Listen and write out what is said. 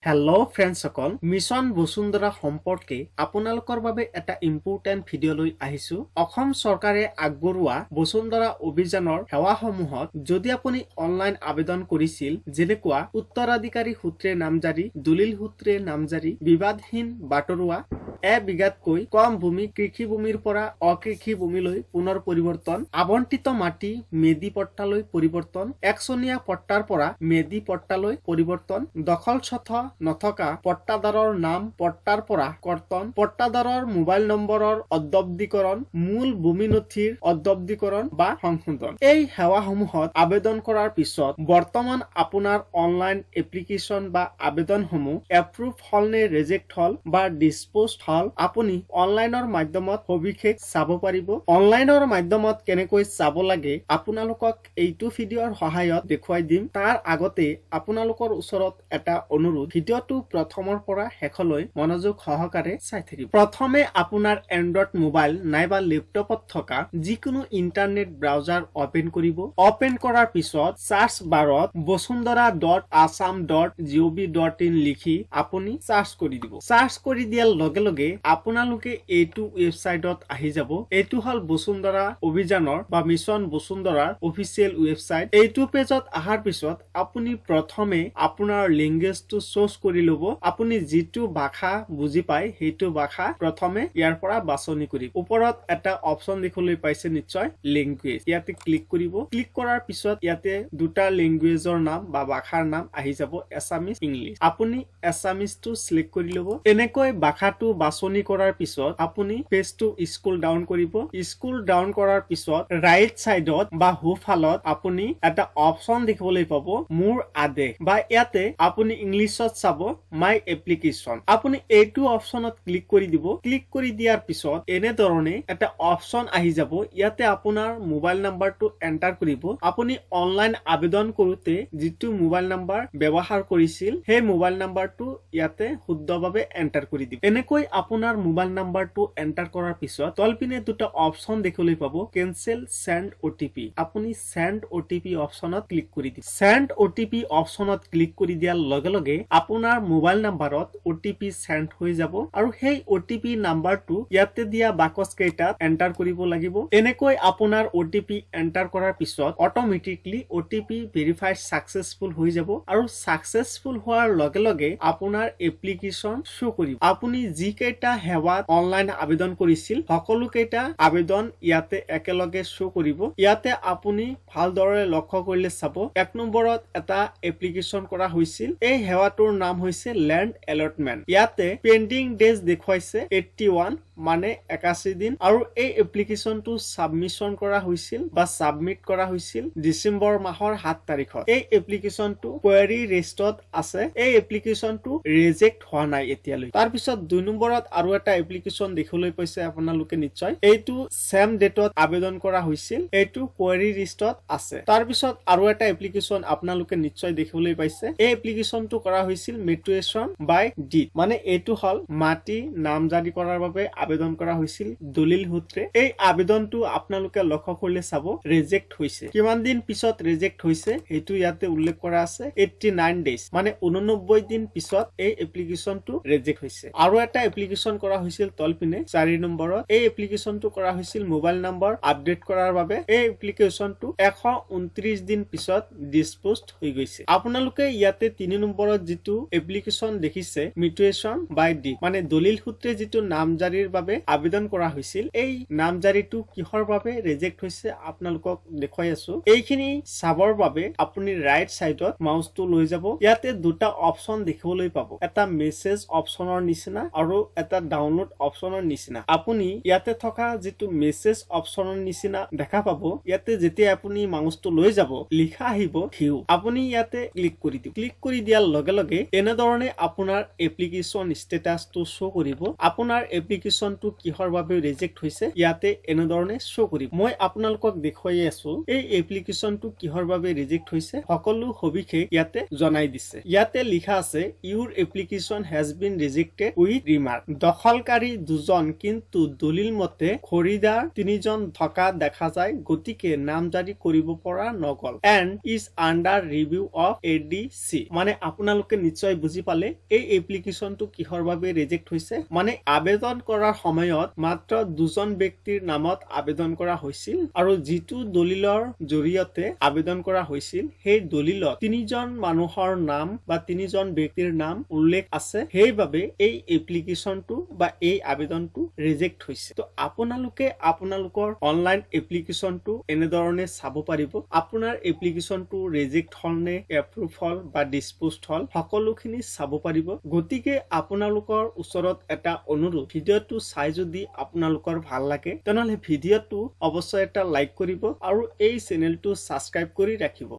hello friends সকল mission বসুন্ধৰা সম্পৰ্কে আপোনালোকৰ বাবে এটা ইম্পৰ্টেন্ট ভিডিঅ লৈ আহিছো অসম চৰকাৰে আগবঢ়োৱা বসুন্ধৰা অভিযানৰ সেৱাসমূহত যদি আপুনি অনলাইন আবেদন কৰিছিল যেনেকুৱা উত্তৰাধিকাৰী সূত্ৰে নামজাৰি দলিল সূত্ৰে নামজাৰি বিবাদহীন বাটৰুৱা বিঘাতকৈ কম ভূমি কৃষি ভূমিৰ পৰা অকৃষি ভূমিলৈ পুনৰ পৰিৱৰ্তন আবণ্টিত মাটি মেদি পট্টালৈ পৰিৱৰ্তন একচনীয়া পট্টাৰ পৰা মেদি পট্টালৈ পৰিৱৰ্তন দখলস্বত্ব নথকা পট্টাদাৰৰ নাম পট্টাৰ পৰা কৰ্তন পট্টাদাৰৰ মোবাইল নম্বৰৰ অদ্যবধীকৰণ মূল ভূমি নথিৰ অদ্যবধীকৰণ বা সংশোধন এই সেৱাসমূহত আবেদন কৰাৰ পিছত বৰ্তমান আপোনাৰ অনলাইন এপ্লিকেশ্যন বা আবেদনসমূহ এপ্ৰুভ হল নে ৰিজেক্ট হল বা ডিসপোজ হল আপুনি অনলাইনৰ মাধ্যমত সবিশেষ চাব পাৰিব অনলাইনৰ মাধ্যমত কেনেকৈ চাব লাগে আপোনালোকক এইটো ভিডিঅৰ সহায়ত দেখুৱাই দিম তাৰ আগতে আপোনালোকৰ ওচৰত এটা অনুৰোধ ভিডিঅটো প্ৰথমৰ পৰা শেষলৈ মনোযোগ সহকাৰে চাই থাকিব প্ৰথমে আপোনাৰ এন্ড্ৰইড মোবাইল নাইবা ল্যাপটপত থকা যিকোনো ইন্টাৰনেট ব্ৰাউজাৰ ওপেন কৰিব ওপেন কৰাৰ পিছত সাৰ্চ বাৰত bosundhara.assam.gov.in লিখি আপুনি সাৰ্চ কৰি দিব সাৰ্চ কৰি দিয়াৰ লগে লগে আপোনালোকে এইটো ওয়েবসাইটত আহি যাব এইটো হল বসুন্ধৰা অভিযানৰ বা মিছন বসুন্ধৰাৰ অফিচিয়েল ওয়েবসাইট এইটো পেজত আহাৰ পিছত আপুনি প্ৰথমে আপোনাৰ ল্যাঙ্গুৱেজটো চুজ কৰি লব আপুনি যেটো ভাষা বুজি পায় হেতু ভাষা প্ৰথমে ইয়াৰ পৰা বাছনি কৰিব ওপৰত এটা অপচন দেখিবলৈ পাইছে নিশ্চয় ল্যাঙ্গুৱেজ ইয়াতে ক্লিক কৰিব ক্লিক কৰাৰ পিছত ইয়াতে দুটা ল্যাঙ্গুৱেজৰ নাম বা ভাষাৰ নাম আহি যাব এছামিজ ইংলিছ আপুনি এছামিজটো সিলেক্ট কৰি লব এনেকৈ ভাষাটো বাছনি কৰাৰ পিছত আপুনি পেজটো স্ক্ৰল ডাউন কৰিব স্ক্ৰল ডাউন কৰাৰ পিছত ৰাইট সাইডত বা সোঁফালত আপুনি এটা অপচন দেখিবলৈ পাব মোৰ আদেশ বা ইয়াতে আপুনি ইংলিছত চাব মাই এপ্লিকেশ্যন আপুনি এইটো অপচনত ক্লিক কৰি দিব ক্লিক কৰি দিয়াৰ পিছত এনে ধৰণে এটা অপচন আহি যাব ইয়াতে আপোনাৰ মোবাইল নাম্বাৰটো এন্টাৰ কৰিব আপুনি অনলাইন আবেদন কৰোতে যেটো মোবাইল নাম্বাৰ ব্যৱহাৰ কৰিছিল সেই মোবাইল নাম্বাৰটো ইয়াতে শুদ্ধভাৱে এন্টাৰ কৰি দিব এনেকৈ আপোনাৰ মোবাইল নাম্বাৰটো এন্টাৰ কৰাৰ পিছত তলপিনে দুটা অপচন দেখিবলৈ পাব কেনসেল সেন্ড ওটিপি আপুনি সেন্ড ওটিপি অপচনত ক্লিক কৰি দিব সেন্ড ওটিপি অপচনত ক্লিক কৰি দিয়াৰ লগে লগে আপোনাৰ মোবাইল নাম্বাৰত ওটিপি সেন্ড হৈ যাব আৰু সেই ওটিপি নাম্বাৰটো ইয়াতে দিয়া বাকচ কেইটাত এন্টাৰ কৰিব লাগিব এনেকৈ আপোনাৰ ওটিপি এন্টাৰ কৰাৰ পিছত অটোমেটিকলি ওটিপি ভেৰিফাইড সাকসেসফুল হৈ যাব আৰু সাকসেসফুল হোৱাৰ লগে লগে আপোনাৰ এপ্লিকেশ্যন শো কৰিব আপুনি যি কেইটা সেৱাত অনলাইন আবেদন কৰিছিল সকলো কেইটা আবেদন ইয়াতে একেলগে শো কৰিব ইয়াতে আপুনি ভালদৰে লক্ষ্য কৰিলে চাব এক নম্বৰত এটা এপ্লিকেশ্যন কৰা হৈছিল এই সেৱাটোৰ নাম হৈছে ল্যান্ড এলটমেন্ট ইয়াতে পেন্ডিং ডেজ দেখুৱাইছে 81 মানে 81 দিন আৰু এই এপ্লিকেশ্যনটো সাবমিশন কৰা হৈছিল বা সাবমিট কৰা হৈছিল ডিসেম্বৰ মাহৰ 7 তাৰিখত এই এপ্লিকেশ্যনটো কোৱেৰি লিষ্টত আছে এই এপ্লিকেশ্যনটো ৰিজেক্ট হোৱা নাই এতিয়ালৈ তাৰ পিছত 2 নম্বৰত আৰু এটা এপ্লিকেশ্যন দেখিবলৈ পাইছে আপোনালোকে নিশ্চয় এইটো সেম ডেটত আবেদন কৰা হৈছিল এইটো কোৱেৰি লিষ্টত আছে তাৰ পিছত আৰু এটা এপ্লিকেশ্যন আপোনালোকে নিশ্চয় দেখিবলৈ পাইছে এই এপ্লিকেশ্যনটো কৰা হৈছিল মিউটেশন বাই ডিড মানে এইটো হল মাটি নামজাৰি কৰাৰ বাবে আবেদন কৰা হৈছিল দলিল সূত্ৰে এই আবেদনটো আপোনালোকে লক্ষ্য কৰিলে চাব ৰিজেক্ট হৈছে কিমান দিন পিছত ৰিজেক্ট হৈছে হেতু ইয়াতে উল্লেখ কৰা আছে 89 ডেজ মানে 89 দিন পিছত এই এপ্লিকেশ্যনটো ৰিজেক্ট হৈছে আৰু এটা এপ্লিকেশ্যন কৰা হৈছিল তলপিনে 4 নম্বৰত এই এপ্লিকেশ্যনটো কৰা হৈছিল মোবাইল নম্বৰ আপডেট কৰাৰ বাবে এই এপ্লিকেশ্যনটো 129 দিন পিছত ডিসপোজড হৈ গৈছে আপোনালোকে ইয়াতে 3 নম্বৰত যেটো এপ্লিকেশ্যন দেখিছে মিউটেশন বাই ডি মানে দলিল সূত্ৰে যেটো নামজাৰিৰ বাবে আবেদন কৰা হৈছিল এই নামজাৰিটো কিহৰ বাবে ৰিজেক্ট হৈছে আপোনালোকক দেখুৱাই আছো এইখিনি চাবৰ বাবে আপুনি ৰাইট সাইডত মাউসটো লৈ যাব ইয়াতে দুটা অপচন দেখিবলৈ পাব এটা মেছেজ অপচনৰ নিচিনা আৰু এটা ডাউনলোড অপচনৰ নিচিনা আপুনি ইয়াতে থকা যেটো মেছেজ অপচনৰ নিচিনা দেখা পাব ইয়াতে যেতিয়া আপুনি মাউসটো লৈ যাব লিখা আহিব ভিউ আপুনি ইয়াতে ক্লিক কৰি দিব ক্লিক কৰি দিয়াৰ লগে লগে এনে ধৰণে আপোনাৰ এপ্লিকেশ্যন ষ্টেটাসটো শো কৰিব আপোনাৰ এপ্লিকেশ্যন এপ্লিকেশনটো কিহৰ বাবে ৰিজেক্ট হৈছে ইয়াতে এনেধৰণে শো কৰিব মই আপোনালোকক দেখুৱাই আছো এই এপ্লিকেশনটো কিহৰ বাবে ৰিজেক্ট হৈছে সকলো সবিশেষ ইয়াতে জনাই দিছে ইয়াতে লিখা আছে your application has been rejected with remark দখলকাৰী দুজন কিন্তু দলিল মতে খৰিদাৰ তিনিজন থকা দেখা যায় গতিকে নাম জাৰি কৰিব পৰা নগল and is under review of ADC মানে আপোনালোকে নিশ্চয় বুজি পালে এই এপ্লিকেশনটো কিহৰ বাবে ৰিজেক্ট হৈছে মানে আবেদন কৰাৰ সময়ত মাত্ৰ দুজন ব্যক্তিৰ নামত আবেদন কৰা হৈছিল আৰু যিটো দলিলৰ জৰিয়তে আবেদন কৰা হৈছিল সেই দলিলত তিনিজন মানুহৰ নাম বা তিনিজন ব্যক্তিৰ নাম উল্লেখ আছে সেইবাবে এই এপ্লিকেশনটো বা এই আবেদনটো ৰিজেক্ট হৈছে তো আপোনালোকে আপোনালোকৰ অনলাইন এপ্লিকেশনটো এনেধৰণে চাব পাৰিব আপোনাৰ এপ্লিকেশনটো ৰিজেক্ট হল নে এপ্ৰুভ হল বা ডিসপোজড হল সকলোখিনি চাব পাৰিব গতিকে আপোনালোকৰ ওচৰত এটা অনুৰোধ ভিডিওটো চাই যদি আপোনালোকৰ ভাল লাগে তেনেহলে ভিডিওটো অৱশ্যই এটা লাইক কৰিব আৰু এই চেনেলটো সাবস্ক্ৰাইব কৰি ৰাখিব